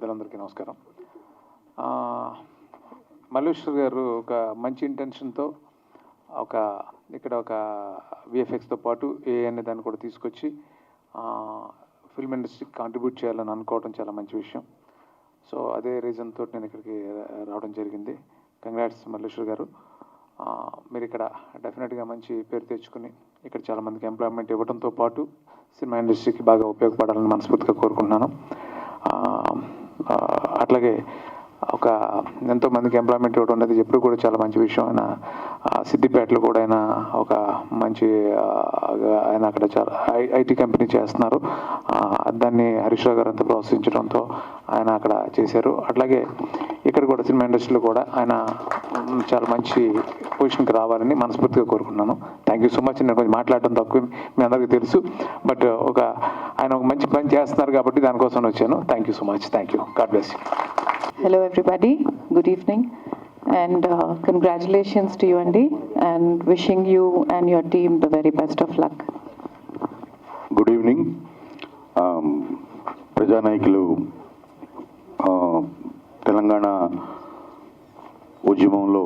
పెద్దలందరికీ నమస్కారం. మల్లేశ్వర్ గారు ఒక మంచి ఇంటెన్షన్తో ఇక్కడ ఒక విఎఫ్ఎక్స్తో పాటు ఏ అనే దాన్ని కూడా తీసుకొచ్చి ఫిల్మ్ ఇండస్ట్రీకి కాంట్రిబ్యూట్ చేయాలని అనుకోవడం చాలా మంచి విషయం. సో అదే రీజన్ తోటి నేను ఇక్కడికి రావడం జరిగింది. కంగ్రాట్స్ మల్లేశ్వర్ గారు. మీరు ఇక్కడ డెఫినెట్గా మంచి పేరు తెచ్చుకుని ఇక్కడ చాలామందికి ఎంప్లాయ్మెంట్ ఇవ్వడంతో పాటు సినిమా ఇండస్ట్రీకి బాగా ఉపయోగపడాలని మనస్ఫూర్తిగా కోరుకుంటున్నాను. అట్లాగే ఎంతోమందికి ఎంప్లాయ్మెంట్ ఇవ్వడం అనేది ఎప్పుడు కూడా చాలా మంచి విషయం. ఆయన సిద్దిపేటలో కూడా ఆయన అక్కడ చాలా ఐటీ కంపెనీ చేస్తున్నారు. దాన్ని హరీష్ రావు గారు అంతా ప్రోత్సహించడంతో ఆయన అక్కడ చేశారు. అట్లాగే ఇక్కడ కూడా సినిమా ఇండస్ట్రీలో కూడా ఆయన చాలా మంచి పొజిషన్కి రావాలని మనస్ఫూర్తిగా కోరుకున్నాను. Thank you so much. నేను కొంచెం మాట్లాడటం తక్కువ, మీ అందరికీ తెలుసు, బట్ ఆయన ఒక మంచి పని చేస్తున్నారు కాబట్టి దానికోసం వచ్చాను. Thank you so much. Thank you. God bless you. Hello everybody, good evening, and congratulations to you Andy, and wishing you and your team the very best of luck. Good evening. ప్రజానాయకులు తెలంగాణ ఉద్యమంలో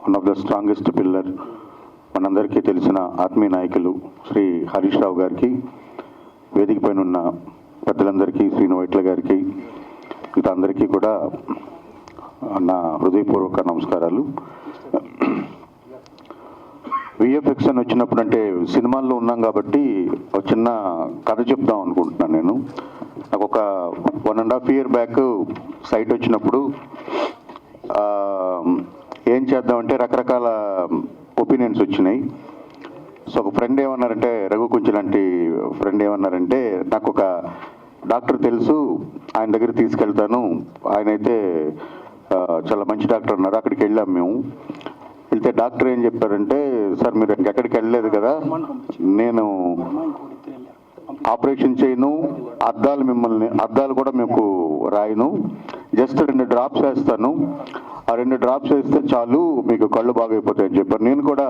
one of the strongest pillar మనందరికీ తెలిసిన ఆత్మీయ నాయకులు శ్రీ హరీష్ రావు గారికి, వేదిక పైన ఉన్న పెద్దలందరికీ, శ్రీను వైట్ల గారికి, మిగతా అందరికీ కూడా నా హృదయపూర్వక నమస్కారాలు. విఎఫ్ఎక్స్ అని వచ్చినప్పుడు అంటే సినిమాల్లో ఉన్నాం కాబట్టి ఒక చిన్న కథ చెప్దాం అనుకుంటున్నాను. నేను నాకు ఒక 1.5 year బ్యాక్ సైట్ వచ్చినప్పుడు ఏం చేద్దామంటే రకరకాల ఒపీనియన్స్ వచ్చినాయి. సో ఒక ఫ్రెండ్ ఏమన్నారంటే, రఘు కుంచి లాంటి ఫ్రెండ్ ఏమన్నారంటే, నాకు ఒక డాక్టర్ తెలుసు, ఆయన దగ్గర తీసుకెళ్తాను, ఆయనైతే చాలా మంచి డాక్టర్ అన్నారు. అక్కడికి వెళ్ళాం మేము. వెళ్తే డాక్టర్ ఏం చెప్పారంటే, సార్ మీరు ఇంకెక్కడికి వెళ్ళలేదు కదా, నేను ఆపరేషన్ చేయను, అద్దాలు కూడా మీకు రాయను, జస్ట్ 2 drops వేస్తాను, ఆ 2 drops వేస్తే చాలు, మీకు కళ్ళు బాగైపోతాయని చెప్పారు. నేను కూడా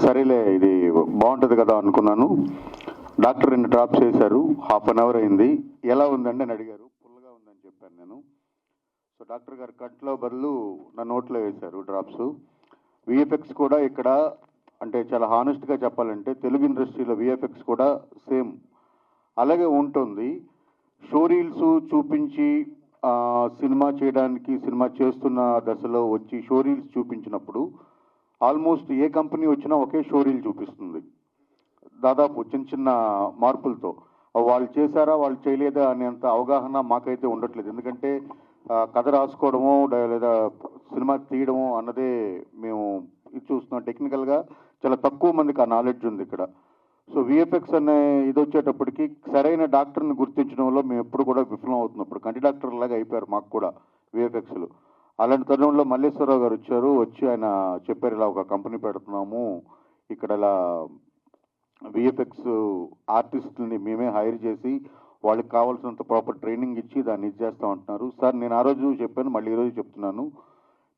సరేలే ఇది బాగుంటుంది కదా అనుకున్నాను. డాక్టర్ 2 drops వేశారు. 1/2 hour అయింది. ఎలా ఉందండి అని అడిగారు. ఫుల్గా ఉందని చెప్పాను నేను. సో డాక్టర్ గారు కట్లో బదులు నా నోట్లో వేశారు డ్రాప్స్. విఎఫ్ఎక్స్ కూడా ఇక్కడ అంటే చాలా హానెస్ట్గా చెప్పాలంటే తెలుగు ఇండస్ట్రీలో విఎఫ్ఎక్స్ కూడా సేమ్ అలాగే ఉంటుంది. షో రీల్స్ చూపించి సినిమా చేయడానికి, సినిమా చేస్తున్న దశలో వచ్చి షో రీల్స్ చూపించినప్పుడు ఆల్మోస్ట్ ఏ కంపెనీ వచ్చినా ఒకే షో రీల్ చూపిస్తుంది, దాదాపు చిన్న మార్పులతో. వాళ్ళు చేశారా వాళ్ళు చేయలేదా అనేంత అవగాహన మాకైతే ఉండట్లేదు. ఎందుకంటే కథ రాసుకోవడమో లేదా సినిమా తీయడమో అన్నదే మేము ఇది చూస్తున్నాం. టెక్నికల్గా చాలా తక్కువ మందికి ఆ నాలెడ్జ్ ఉంది ఇక్కడ. సో విఎఫ్ఎక్స్ అనే ఇది వచ్చేటప్పటికి సరైన డాక్టర్ని గుర్తించడంలో మేము ఎప్పుడు కూడా విఫలం అవుతున్నప్పుడు కంటి డాక్టర్ లాగా అయిపోయారు మాకు కూడా విఎఫ్ఎక్స్లు. అలాంటి తరుణంలో మల్లేశ్వరరావు గారు వచ్చి ఆయన చెప్పారు, ఇలా ఒక కంపెనీ పెడుతున్నాము, ఇక్కడ ఇలా విఎఫ్ఎక్స్ ఆర్టిస్టులని మేమే హైర్ చేసి వాళ్ళకి కావాల్సినంత ప్రాపర్ ట్రైనింగ్ ఇచ్చి దాన్ని ఇది చేస్తూ ఉంటున్నారు. సార్ నేను ఆ రోజు చెప్పాను, మళ్ళీ ఈరోజు చెప్తున్నాను,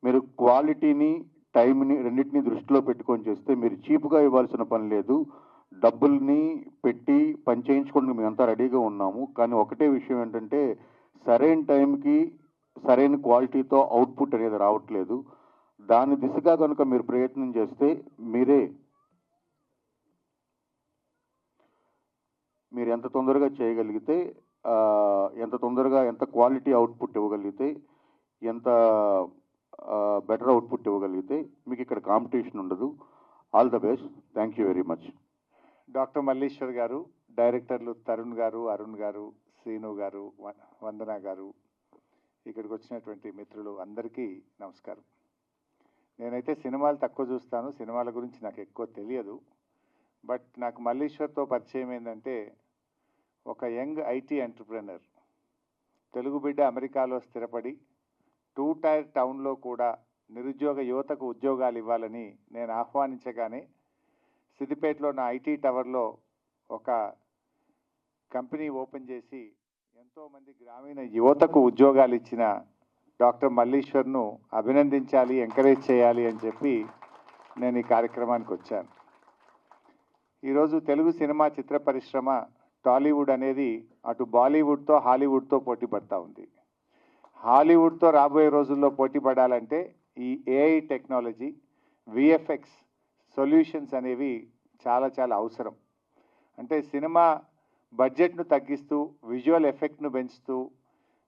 మీరు క్వాలిటీని టైంని రెండింటినీ దృష్టిలో పెట్టుకొని చేస్తే మీరు చీప్గా ఇవ్వాల్సిన పని లేదు. డబ్బుల్ని పెట్టి పని చేయించుకోవడానికి మేమంతా రెడీగా ఉన్నాము. కానీ ఒకటే విషయం ఏంటంటే సరైన టైంకి సరైన క్వాలిటీతో అవుట్పుట్ అనేది రావట్లేదు. దాని దిశగా కనుక మీరు ప్రయత్నం చేస్తే మీరు ఎంత తొందరగా చేయగలిగితే, ఎంత తొందరగా ఎంత క్వాలిటీ అవుట్పుట్ ఇవ్వగలిగితే, ఎంత బెటర్ అవుట్పుట్ ఇవ్వగలిగితే మీకు ఇక్కడ కాంపిటీషన్ ఉండదు. All the best. Thank you very much. Doctor Malleshwar గారు, డైరెక్టర్లు తరుణ్ గారు, అరుణ్ గారు, శ్రీను గారు, వందన గారు, ఇక్కడికి వచ్చినటువంటి మిత్రులు అందరికీ నమస్కారం. నేనైతే సినిమాలు తక్కువ చూస్తాను, సినిమాల గురించి నాకు ఎక్కువ తెలియదు. బట్ నాకు మల్లేశ్వర్తో పరిచయం ఏంటంటే, ఒక యంగ్ ఐటీ ఎంటర్ప్రెనర్, తెలుగు బిడ్డ, అమెరికాలో స్థిరపడి 2 tier టౌన్లో కూడా నిరుద్యోగ యువతకు ఉద్యోగాలు ఇవ్వాలని నేను ఆహ్వానించగానే సిద్దిపేటలో నా ఐటీ టవర్లో ఒక కంపెనీ ఓపెన్ చేసి ఎంతోమంది గ్రామీణ యువతకు ఉద్యోగాలు ఇచ్చిన డాక్టర్ మల్లేశ్వర్ను అభినందించాలి, ఎంకరేజ్ చేయాలి అని చెప్పి నేను ఈ కార్యక్రమానికి వచ్చాను. ఈరోజు తెలుగు సినిమా చిత్ర పరిశ్రమ టాలీవుడ్ అనేది అటు బాలీవుడ్తో హాలీవుడ్తో పోటీ పడతా ఉంది. హాలీవుడ్తో రాబోయే రోజుల్లో పోటీ పడాలంటే ఈ ఏఐ టెక్నాలజీ, విఎఫ్ఎక్స్ సొల్యూషన్స్ అనేవి చాలా చాలా అవసరం. అంటే సినిమా బడ్జెట్ను తగ్గిస్తూ విజువల్ ఎఫెక్ట్ను పెంచుతూ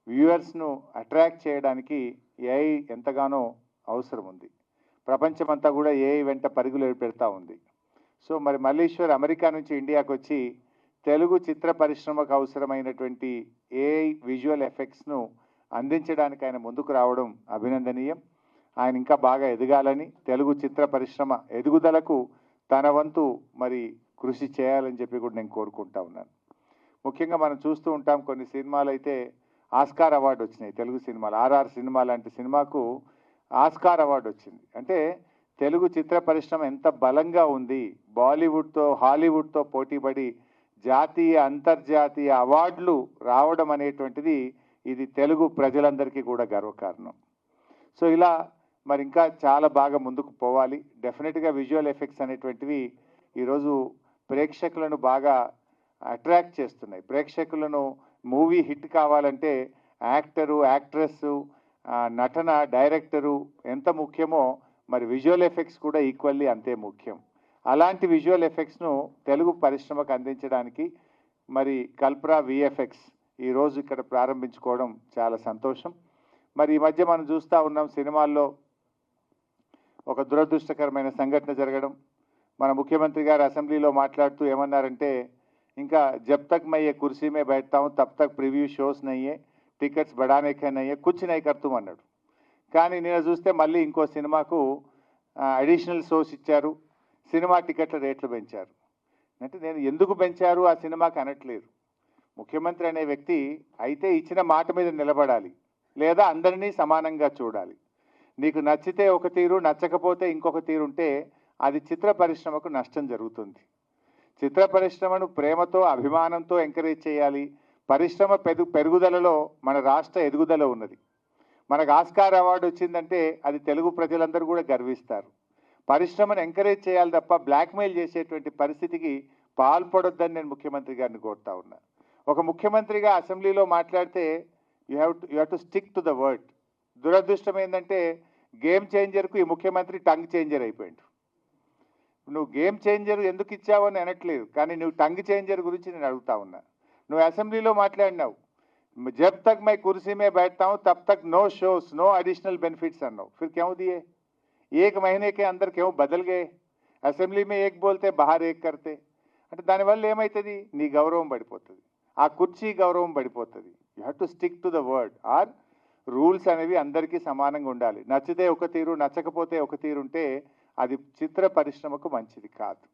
వ్యూవర్స్ను అట్రాక్ట్ చేయడానికి ఏఐ ఎంతగానో అవసరం ఉంది. ప్రపంచమంతా కూడా ఏఐ వెంట పరుగులు పెడతా ఉంది. సో మరి మల్లీశ్వర్ అమెరికా నుంచి ఇండియాకు వచ్చి తెలుగు చిత్ర పరిశ్రమకు అవసరమైనటువంటి ఏఐ విజువల్ ఎఫెక్ట్స్ను అందించడానికి ఆయన ముందుకు రావడం అభినందనీయం. ఆయన ఇంకా బాగా ఎదగాలని, తెలుగు చిత్ర పరిశ్రమ ఎదుగుదలకు తన వంతు మరి కృషి చేయాలని చెప్పి కూడా నేను కోరుకుంటా ఉన్నాను. ముఖ్యంగా మనం చూస్తూ ఉంటాం కొన్ని సినిమాలు అయితే ఆస్కార్ అవార్డు వచ్చినాయి. తెలుగు సినిమాలు ఆర్ఆర్ సినిమా లాంటి సినిమాకు ఆస్కార్ అవార్డు వచ్చింది. అంటే తెలుగు చిత్ర పరిశ్రమ ఎంత బలంగా ఉంది, బాలీవుడ్తో హాలీవుడ్తో పోటీపడి జాతీయ అంతర్జాతీయ అవార్డులు రావడం అనేటువంటిది ఇది తెలుగు ప్రజలందరికీ కూడా గర్వకారణం. సో ఇలా మరి ఇంకా చాలా బాగా ముందుకు పోవాలి. డెఫినెట్గా విజువల్ ఎఫెక్ట్స్ అనేటువంటివి ఈరోజు ప్రేక్షకులను బాగా అట్రాక్ట్ చేస్తున్నాయి. ప్రేక్షకులను మూవీ హిట్ కావాలంటే యాక్టరు, యాక్ట్రెస్సు, నటన, డైరెక్టరు ఎంత ముఖ్యమో మరి విజువల్ ఎఫెక్ట్స్ కూడా ఈక్వల్లీ అంతే ముఖ్యం. అలాంటి విజువల్ ఎఫెక్ట్స్ను తెలుగు పరిశ్రమకు అందించడానికి మరి కల్ప్రా విఎఫ్ఎక్స్ ఈరోజు ఇక్కడ ప్రారంభించుకోవడం చాలా సంతోషం. మరి ఈ మధ్య మనం చూస్తూ ఉన్నాం సినిమాల్లో ఒక దురదృష్టకరమైన సంఘటన జరగడం. మన ముఖ్యమంత్రి గారు అసెంబ్లీలో మాట్లాడుతూ ఏమన్నారంటే, ఇంకా జబ్ తక్ మై ఏ కుర్సీ మే బైఠతా హూं తబ్ తక్ ప్రివ్యూ షోస్ నహీ హై, టికెట్స్ బడానే కే నహీ హై, కుచ్ నహీ కర్తూం అన్నాడు. కానీ నేను చూస్తే మళ్ళీ ఇంకో సినిమాకు అడిషనల్ షోస్ ఇచ్చారు, సినిమా టికెట్ల రేట్లు పెంచారు. అంటే నేను ఎందుకు పెంచారు ఆ సినిమాకి అనట్లేదు. ముఖ్యమంత్రి అనే వ్యక్తి అయితే ఇచ్చిన మాట మీద నిలబడాలి, లేదా అందరినీ సమానంగా చూడాలి. నీకు నచ్చితే ఒక తీరు, నచ్చకపోతే ఇంకొక తీరు ఉంటే అది చిత్ర పరిశ్రమకు నష్టం జరుగుతుంది. చిత్ర పరిశ్రమను ప్రేమతో, అభిమానంతో ఎంకరేజ్ చేయాలి. పరిశ్రమ పెరుగుదలలో మన రాష్ట్ర ఎదుగుదల ఉన్నది. మనకు ఆస్కార్ అవార్డు వచ్చిందంటే అది తెలుగు ప్రజలందరూ కూడా గర్విస్తారు. పరిశ్రమను ఎంకరేజ్ చేయాలి తప్ప బ్లాక్మెయిల్ చేసేటువంటి పరిస్థితికి పాల్పడొద్దని నేను ముఖ్యమంత్రి గారిని కోరుతా ఉన్నా. ఒక ముఖ్యమంత్రిగా అసెంబ్లీలో మాట్లాడితే you have to stick to the word. దురదృష్టం ఏంటంటే గేమ్ చేంజర్కు ఈ ముఖ్యమంత్రి టంగ్ చేంజర్ అయిపోయాడు. నువ్వు గేమ్ చేంజర్ ఎందుకు ఇచ్చావు అని అనట్లేదు, కానీ నువ్వు టంగ్ చేంజర్ గురించి నేను అడుగుతా ఉన్నా. నువ్వు అసెంబ్లీలో మాట్లాడినావు, జబ్ తక్ మై కుర్సీ మే बैठता हूं तब तक no shows no additional benefits अన్నావు. फिर क्यों दिए? एक महीने के अंदर क्यों बदल गए? అసెంబ్లీ మే ఏక్ బోల్తే బాహర్ ఏక్ కర్తే. అంటే దానివల్ల ఏమవుతుంది? నీ గౌరవం పడిపోతుంది, ఆ కుర్చీ గౌరవం పడిపోతుంది. You have to stick to the word. Or rules అనేవి అందరికీ సమానంగా ఉండాలి. నచ్చితే ఒక తీరు, నచ్చకపోతే ఒక తీరు ఉంటే అది చిత్ర పరిశ్రమకు మంచిది కాదు.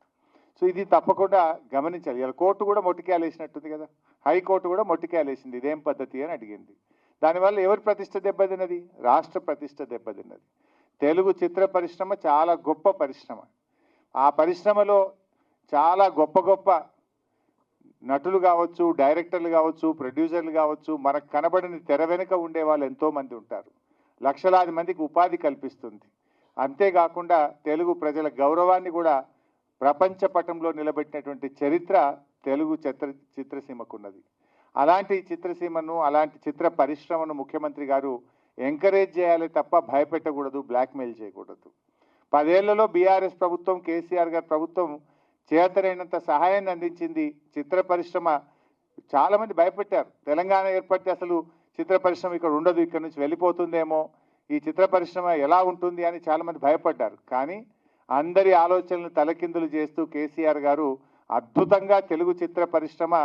సో ఇది తప్పకుండా గమనించాలి. ఇలా కోర్టు కూడా మొట్టికేలేసినట్టుంది కదా, హైకోర్టు కూడా మొట్టికేలేసింది, ఇదేం పద్ధతి అని అడిగింది. దానివల్ల ఎవరి ప్రతిష్ట దెబ్బతిన్నది? రాష్ట్ర ప్రతిష్ట దెబ్బతిన్నది. తెలుగు చిత్ర పరిశ్రమ చాలా గొప్ప పరిశ్రమ. ఆ పరిశ్రమలో చాలా గొప్ప గొప్ప నటులు కావచ్చు, డైరెక్టర్లు కావచ్చు, ప్రొడ్యూసర్లు కావచ్చు, మనకు కనబడని తెర వెనుక ఉండే వాళ్ళు ఎంతోమంది ఉంటారు. లక్షలాది మందికి ఉపాధి కల్పిస్తుంది. అంతేకాకుండా తెలుగు ప్రజల గౌరవాన్ని కూడా ప్రపంచ పటంలో నిలబెట్టినటువంటి చరిత్ర తెలుగు చిత్రసీమకున్నది. అలాంటి చిత్రసీమను, అలాంటి చిత్ర పరిశ్రమను ముఖ్యమంత్రి గారు ఎంకరేజ్ చేయాలి తప్ప భయపెట్టకూడదు, బ్లాక్మెయిల్ చేయకూడదు. 10 ఏళ్లలో బీఆర్ఎస్ ప్రభుత్వం, కేసీఆర్ గారి ప్రభుత్వం చేతనైనంత సహాయాన్ని అందించింది. చిత్ర పరిశ్రమ చాలామంది భయపెట్టారు, తెలంగాణ ఏర్పడితే అసలు చిత్ర పరిశ్రమ ఇక్కడ ఉండదు, ఇక్కడ నుంచి వెళ్ళిపోతుందేమో, ఈ చిత్ర పరిశ్రమ ఎలా ఉంటుంది అని చాలామంది భయపడ్డారు. కానీ అందరి ఆలోచనలు తలకిందులు చేస్తూ కేసీఆర్ గారు అద్భుతంగా తెలుగు చిత్ర పరిశ్రమ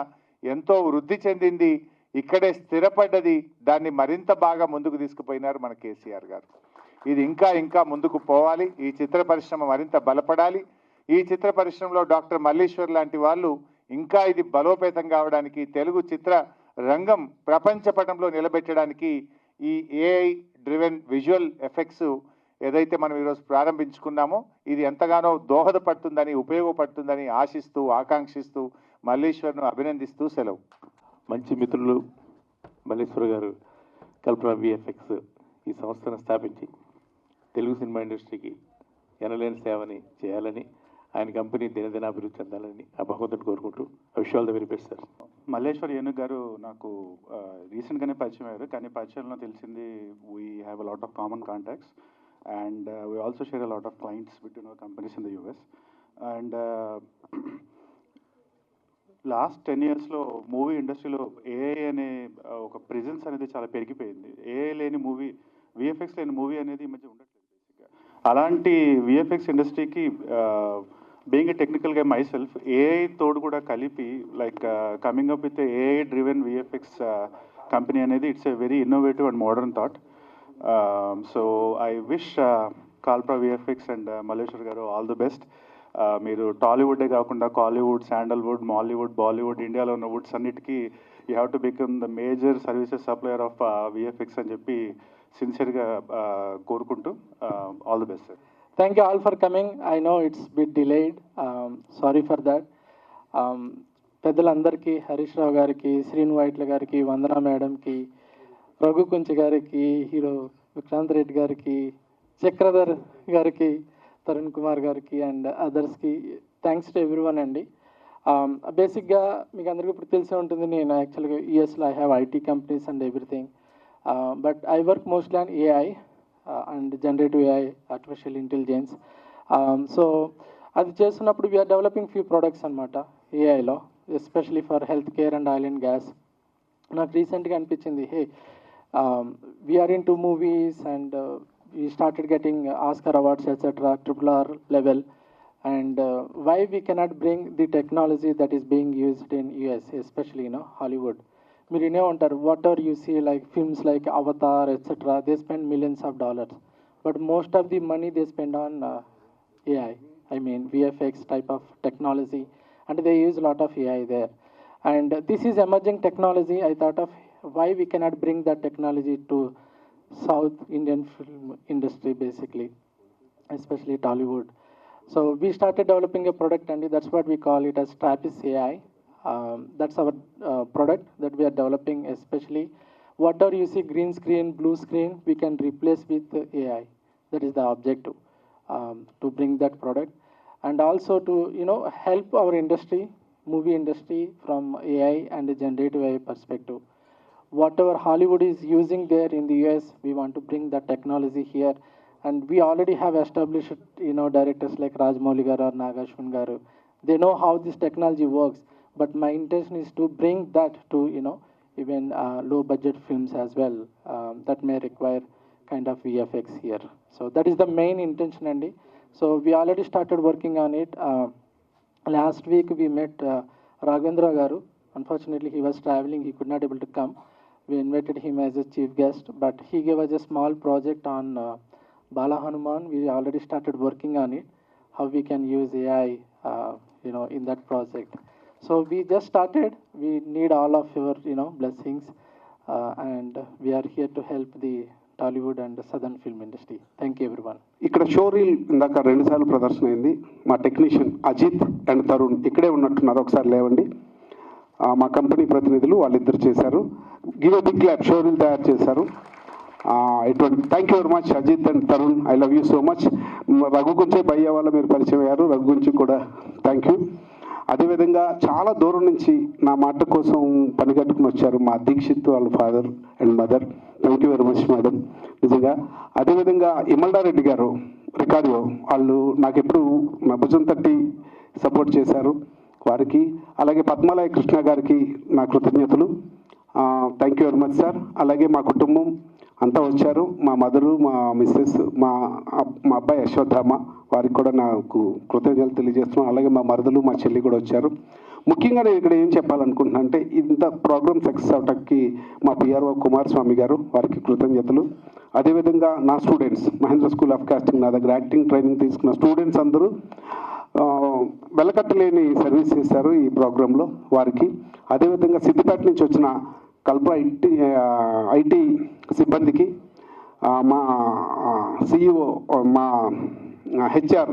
ఎంతో వృద్ధి చెందింది, ఇక్కడే స్థిరపడ్డది. దాన్ని మరింత బాగా ముందుకు తీసుకుపోయినారు మన కేసీఆర్ గారు. ఇది ఇంకా ఇంకా ముందుకు పోవాలి. ఈ చిత్ర పరిశ్రమ మరింత బలపడాలి. ఈ చిత్ర పరిశ్రమలో డాక్టర్ మల్లీశ్వర్ లాంటి వాళ్ళు ఇంకా ఇది బలోపేతం కావడానికి, తెలుగు చిత్ర రంగం ప్రపంచ పటంలో నిలబెట్టడానికి ఈ ఏఐ డ్రివెన్ విజువల్ ఎఫెక్ట్స్ ఏదైతే మనం ఈరోజు ప్రారంభించుకున్నామో ఇది ఎంతగానో దోహదపడుతుందని, ఉపయోగపడుతుందని ఆశిస్తూ, ఆకాంక్షిస్తూ మల్లీశ్వర్ను అభినందిస్తూ సెలవు. మంచి మిత్రులు మల్లీశ్వర్ గారు కల్పన విఎఫ్ఎక్స్ ఈ సంస్థను స్థాపించి తెలుగు సినిమా ఇండస్ట్రీకి ఎనలేని సేవని చేయాలని, ఆయన కంపెనీ దినదినాభివృద్ధి చెందాలని ఆ భగవంతుని కోరుకుంటూ wish all the very best sir. Malleshwar Enugu గారు నాకు రీసెంట్గానే పరిచయం అయ్యారు, కానీ పరిచయంలో తెలిసింది we have a lot of common contacts and we also share a lot of clients between our companies in the US. And last 10 yearsలో మూవీ ఇండస్ట్రీలో ఏఐ అనే ఒక ప్రెజెన్స్ అనేది చాలా పెరిగిపోయింది. ఏఐ లేని మూవీ, విఎఫ్ఎక్స్ లేని మూవీ అనేది ఈ మధ్య ఉండట్లేదు బేసిక్గా. అలాంటి విఎఫ్ఎక్స్ ఇండస్ట్రీకి బీయింగ్ ఏ టెక్నికల్ గా మై సెల్ఫ్, ఏఐ తోడు కూడా కలిపి like coming up with AI driven VFX company అనేది it's a very innovative and modern thought. So I wish Kalpra VFX and Malleshwar గారు ఆల్ ది బెస్ట్. మీరు టాలీవుడే కాకుండా కాలీవుడ్, శాండల్వుడ్, మాలీవుడ్, బాలీవుడ్, ఇండియాలో ఉన్న వుడ్స్ అన్నిటికీ you have to become the major services supplier of VFX అని చెప్పి సిన్సియర్గా కోరుకుంటూ all the best sir. Thank you all for coming. I know it's bit delayed. Sorry for that. పెద్దలందరికీ, హరీష్ రావు గారికి, శ్రీను వైట్ల గారికి, వందన మేడంకి, రఘు కుంచి గారికి, హీరో విక్రాంత్ రెడ్డి గారికి, చక్రధర్ గారికి, తరుణ్ కుమార్ గారికి అండ్ అదర్స్కి థ్యాంక్స్ టు ఎవ్రీవన్ అండి. బేసిక్గా మీకు అందరికీ ఇప్పుడు తెలిసే ఉంటుంది, నేను యాక్చువల్గా యూఎస్లో I have IT companies and everything, but I work mostly on AI and generative AI, artificial intelligence. So అది చేస్తున్నప్పుడు వీఆర్ డెవలపింగ్ ఫ్యూ ప్రొడక్ట్స్ అనమాట ఏఐలో, especially for health care and oil and gas. నాకు రీసెంట్గా అనిపించింది, hey we are into movies and we started getting Oscar awards, etc., RRR level, and why we cannot bring the technology that is being used in US, especially Hollywood. మీరు వినే ఉంటారు, whatever you see like films like Avatar etcetera, they spend millions of dollars, but most of the money they spend on AI, I mean VFX type of technology, and they use a lot of AI there. And this is emerging technology. I thought of why we cannot bring that technology to South Indian film industry, basically, especially Tollywood. So we started developing a product, and that's what we call it as Trappist AI. That's our product that we are developing, especially whatever you see green screen, blue screen, we can replace with AI. That is the objective, to bring that product, and also to help our industry, movie industry, from AI and the generative AI perspective. Whatever Hollywood is using there in the US, we want to bring that technology here. And we already have established, directors like Rajmouli Garu or Nagashwin Garu. They know how this technology works. But my intention is to bring that to, even low budget films as well, that may require kind of VFX here. So that is the main intention, Andy. So we already started working on it. Last week we met Raghavendra Garu. Unfortunately, he was traveling. He could not able to come. We invited him as a chief guest, but he gave us a small project on Bala Hanuman. We already started working on it, how we can use AI, in that project. So we just started. We need all of your, blessings, and we are here to help the Tollywood and the Southern film industry. Thank you, everyone. ఇక్కడ show reel ఇందాక 2 సార్లు ప్రదర్శన అయింది. మా technician Ajit and Tarun ఇక్కడే ఉన్నట్టున్నారు, ఒకసారి లేవండి. మా కంపెనీ ప్రతినిధులు వాళ్ళిద్దరు చేశారు. Give a big clap. Show reel తయారు చేశారు. ఇటువంటి thank you very much Ajith and Tarun, I love you so much. Raghu Gunche భయ్య వాళ్ళ మీరు పరిచయం అయ్యారు, రఘు గురించి కూడా థ్యాంక్ యూ. అదేవిధంగా చాలా దూరం నుంచి నా మాట కోసం పనిగట్టుకుని వచ్చారు మా దీక్షిత్ వాళ్ళ father and mother. Thank you very much madam, నిజంగా. అదేవిధంగా ఇమల్డారెడ్డి గారు రికార్డియో, వాళ్ళు నాకు ఎప్పుడు నా భుజం తట్టి సపోర్ట్ చేశారు, వారికి. అలాగే పద్మాలయ కృష్ణ గారికి నా కృతజ్ఞతలు. Thank you very much sir. అలాగే మా కుటుంబం అంతా వచ్చారు, మా మదరు, మా మిస్సెస్, మా అబ్బాయి యశోధామ, వారికి కూడా నాకు కృతజ్ఞతలు తెలియజేస్తున్నాను. అలాగే మా మరదలు, మా చెల్లి కూడా వచ్చారు. ముఖ్యంగా నేను ఇక్కడ ఏం చెప్పాలనుకుంటున్నా అంటే, ఇంత ప్రోగ్రామ్ సక్సెస్ అవటానికి మా పిఆర్ఓ కుమారస్వామి గారు, వారికి కృతజ్ఞతలు. అదేవిధంగా నా students, Mahendra school of casting, నా దగ్గర యాక్టింగ్ ట్రైనింగ్ తీసుకున్న స్టూడెంట్స్ అందరూ వెలకట్టలేని సర్వీస్ చేశారు ఈ ప్రోగ్రాంలో, వారికి. అదేవిధంగా సిద్దిపేట నుంచి వచ్చిన కల్ప్రా ఐటీ సిబ్బందికి, మా సిఇఓ, మా హెచ్ఆర్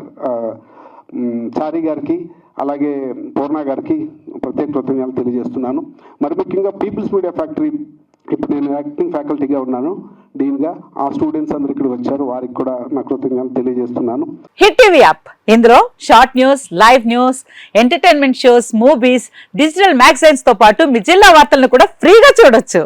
చారి గారికి, అలాగే పూర్ణ గారికి ప్రత్యేక కృతజ్ఞతలు తెలియజేస్తున్నాను. మరి ముఖ్యంగా పీపుల్స్ మీడియా ఫ్యాక్టరీ ఇప్పుడు నేను యాక్టింగ్ ఫ్యాకల్టీగా ఉన్నాను డీన్గా. ఆ స్టూడెంట్స్ అందరు ఇక్కడ వచ్చారు, వారికి కూడా నా కృతజ్ఞతలు తెలియజేస్తున్నాను. హిట్ టీవీ యాప్, ఇందులో short news, live news, entertainment shows, movies, digital magazines తో పాటు మీ జిల్లా వార్తలను కూడా ఫ్రీగా చూడొచ్చు.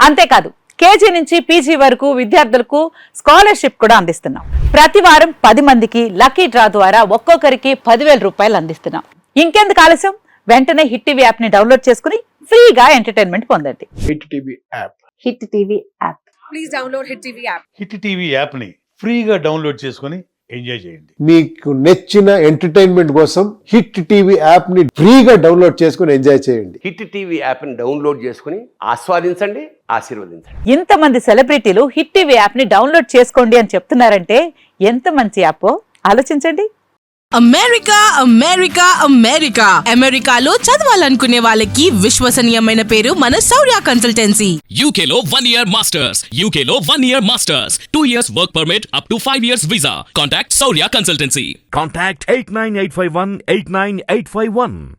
అంతేకాదు కేజీ నుంచి పీజీ వరకు విద్యార్థులకు స్కాలర్షిప్ కూడా అందిస్తున్నాం. ప్రతి వారం 10 మందికి లక్కీ డ్రా ద్వారా ఒక్కొక్కరికి 10,000 రూపాయలు అందిస్తున్నాం. ఇంకెందుకు ఆలస్యం, వెంటనే హిట్ టీవీ యాప్ ని డౌన్లోడ్ చేసుకుని ఫ్రీగా ఎంటర్టైన్మెంట్ పొందండి. Hit TV app. Hit TV app. Please download hit TV app. Hit TV యాప్ని ఫ్రీగా డౌన్లోడ్ చేసుకొని ఎంజాయ్ చేయండి. మీకు నచ్చిన ఎంటర్టైన్మెంట్ కోసం హిట్ టీవీ యాప్ ని ఫ్రీగా డౌన్లోడ్ చేసుకుని ఎంజాయ్ చేయండి. హిట్ టీవీ యాప్ ని డౌన్లోడ్ చేసుకుని ఆస్వాదించండి, ఆశీర్వదించండి. ఇంతమంది సెలబ్రిటీలు హిట్ టీవీ యాప్ ని డౌన్లోడ్ చేసుకోండి అని చెప్తున్నారంటే ఎంత మంచి యాప్ ఆలోచించండి. అమెరికా అమెరికా అమెరికా అమెరికాలో చదవాలనుకునే వాళ్ళకి విశ్వసనీయమైన పేరు మన శౌర్య కన్సల్టెన్సీ. UK లో 1 year masters, UK లో 1 year masters, 2 years work permit up to 5 years visa. Contact Saurya Consultancy. Contact 89851 89851.